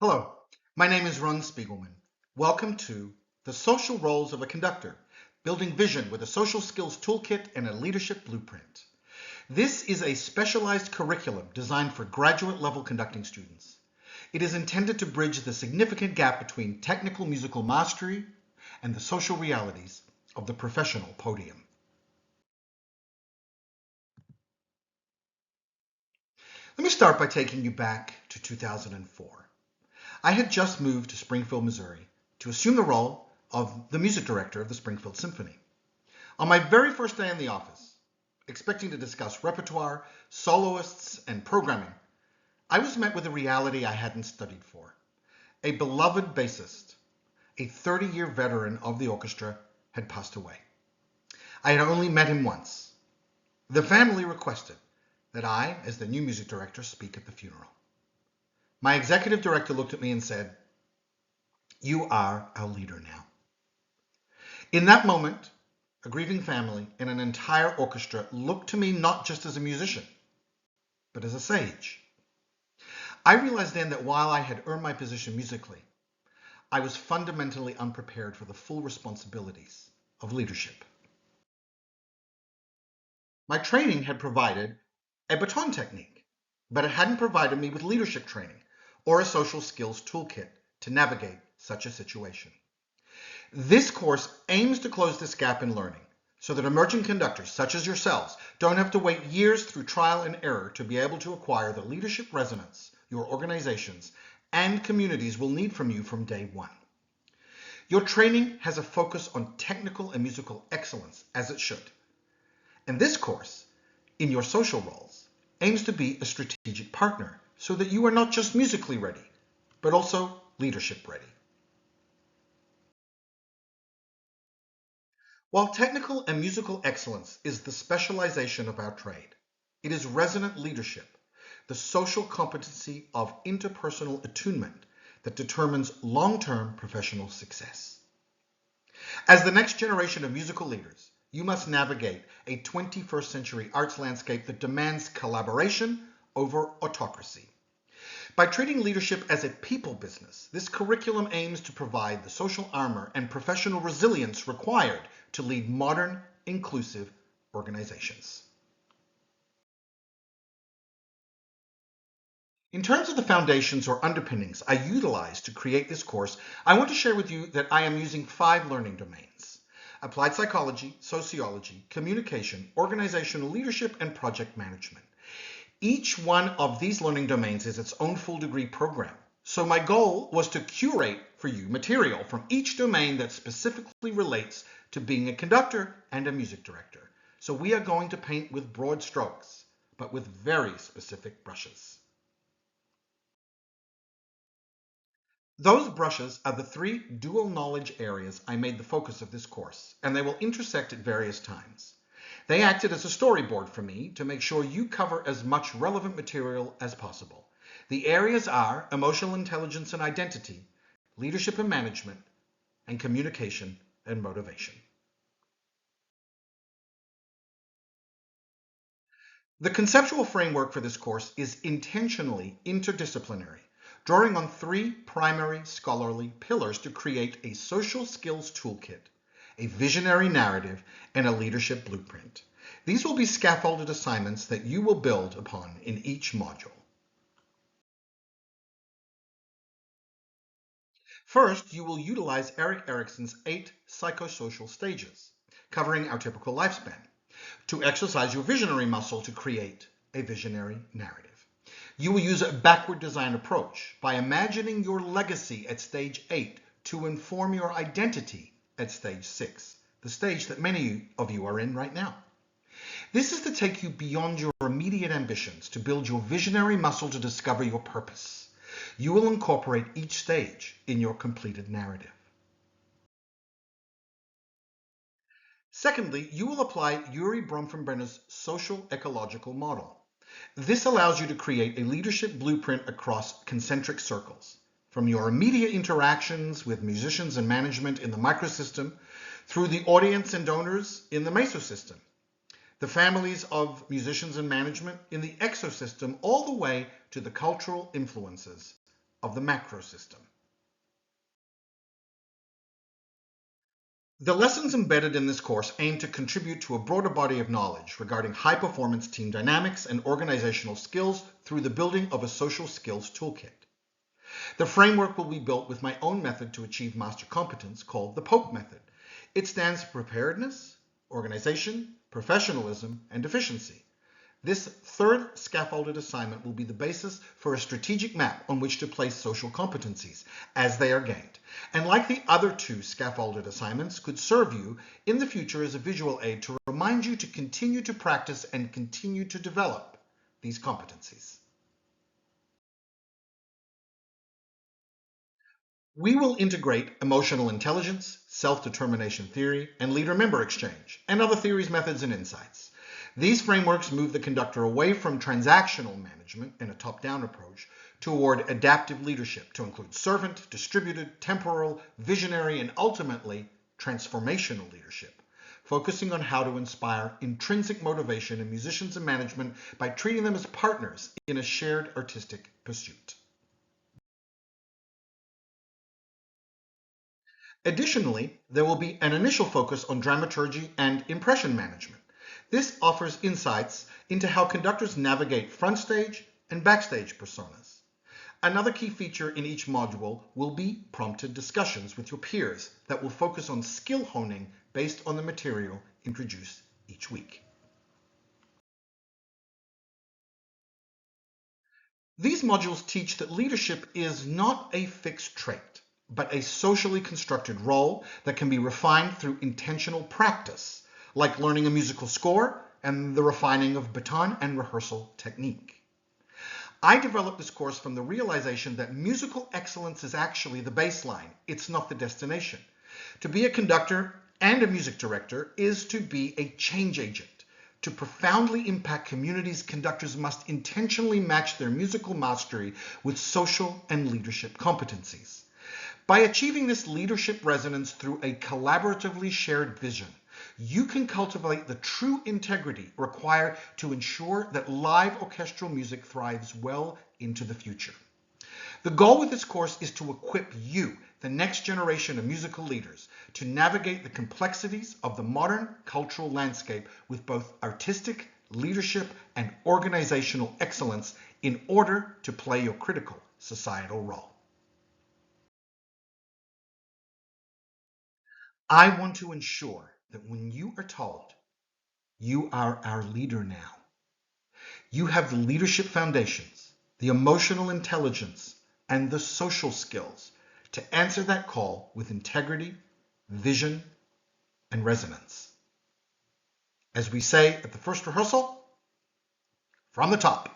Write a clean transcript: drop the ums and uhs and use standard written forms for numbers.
Hello, my name is Ron Spiegelman. Welcome to The Social Roles of a Conductor, Building Vision with a Social Skills Toolkit and a Leadership Blueprint. This is a specialized curriculum designed for graduate level conducting students. It is intended to bridge the significant gap between technical musical mastery and the social realities of the professional podium. Let me start by taking you back to 2004. I had just moved to Springfield, Missouri to assume the role of the music director of the Springfield Symphony. On my very first day in the office, expecting to discuss repertoire, soloists, and programming, I was met with a reality I hadn't studied for. A beloved bassist, a 30-year veteran of the orchestra, had passed away. I had only met him once. The family requested that I, as the new music director, speak at the funeral. My executive director looked at me and said, "You are our leader now." In that moment, a grieving family and an entire orchestra looked to me not just as a musician, but as a sage. I realized then that while I had earned my position musically, I was fundamentally unprepared for the full responsibilities of leadership. My training had provided a baton technique, but it hadn't provided me with leadership training or a social skills toolkit to navigate such a situation. This course aims to close this gap in learning so that emerging conductors such as yourselves don't have to wait years through trial and error to be able to acquire the leadership resonance your organizations and communities will need from you from day one. Your training has a focus on technical and musical excellence, as it should. And this course, in your social roles, aims to be a strategic partner so that you are not just musically ready, but also leadership ready. While technical and musical excellence is the specialization of our trade, it is resonant leadership, the social competency of interpersonal attunement, that determines long-term professional success. As the next generation of musical leaders, you must navigate a 21st century arts landscape that demands collaboration over autocracy. By treating leadership as a people business, this curriculum aims to provide the social armor and professional resilience required to lead modern, inclusive organizations. In terms of the foundations or underpinnings I utilized to create this course, I want to share with you that I am using 5 learning domains: applied psychology, sociology, communication, organizational leadership, and project management. Each one of these learning domains is its own full degree program. So my goal was to curate for you material from each domain that specifically relates to being a conductor and a music director. So we are going to paint with broad strokes, but with very specific brushes. Those brushes are the 3 dual knowledge areas I made the focus of this course, and they will intersect at various times. They acted as a storyboard for me to make sure you cover as much relevant material as possible. The areas are emotional intelligence and identity, leadership and management, and communication and motivation. The conceptual framework for this course is intentionally interdisciplinary, drawing on 3 primary scholarly pillars to create a social skills toolkit, a visionary narrative, and a leadership blueprint. These will be scaffolded assignments that you will build upon in each module. First, you will utilize Erik Erikson's 8 psychosocial stages, covering our typical lifespan, to exercise your visionary muscle to create a visionary narrative. You will use a backward design approach by imagining your legacy at stage 8 to inform your identity at stage 6, the stage that many of you are in right now. This is to take you beyond your immediate ambitions to build your visionary muscle to discover your purpose. You will incorporate each stage in your completed narrative. Secondly, you will apply Urie Bronfenbrenner's social ecological model. This allows you to create a leadership blueprint across concentric circles, from your immediate interactions with musicians and management in the microsystem, through the audience and donors in the mesosystem, the families of musicians and management in the exosystem, all the way to the cultural influences of the macro system. The lessons embedded in this course aim to contribute to a broader body of knowledge regarding high-performance team dynamics and organizational skills through the building of a social skills toolkit. The framework will be built with my own method to achieve master competence called the POPE method. It stands for preparedness, organization, professionalism, and efficiency. This third scaffolded assignment will be the basis for a strategic map on which to place social competencies as they are gained, and like the other two scaffolded assignments, could serve you in the future as a visual aid to remind you to continue to practice and continue to develop these competencies. We will integrate emotional intelligence, self-determination theory, and leader-member exchange, and other theories, methods, and insights. These frameworks move the conductor away from transactional management in a top-down approach toward adaptive leadership to include servant, distributed, temporal, visionary, and ultimately transformational leadership, focusing on how to inspire intrinsic motivation in musicians and management by treating them as partners in a shared artistic pursuit. Additionally, there will be an initial focus on dramaturgy and impression management. This offers insights into how conductors navigate frontstage and backstage personas. Another key feature in each module will be prompted discussions with your peers that will focus on skill honing based on the material introduced each week. These modules teach that leadership is not a fixed trait, but a socially constructed role that can be refined through intentional practice, like learning a musical score and the refining of baton and rehearsal technique. I developed this course from the realization that musical excellence is actually the baseline. It's not the destination. To be a conductor and a music director is to be a change agent. To profoundly impact communities, conductors must intentionally match their musical mastery with social and leadership competencies. By achieving this leadership resonance through a collaboratively shared vision, you can cultivate the true integrity required to ensure that live orchestral music thrives well into the future. The goal with this course is to equip you, the next generation of musical leaders, to navigate the complexities of the modern cultural landscape with both artistic, leadership, and organizational excellence in order to play your critical societal role. I want to ensure that when you are told, "You are our leader now," you have the leadership foundations, the emotional intelligence, and the social skills to answer that call with integrity, vision, and resonance. As we say at the first rehearsal, from the top.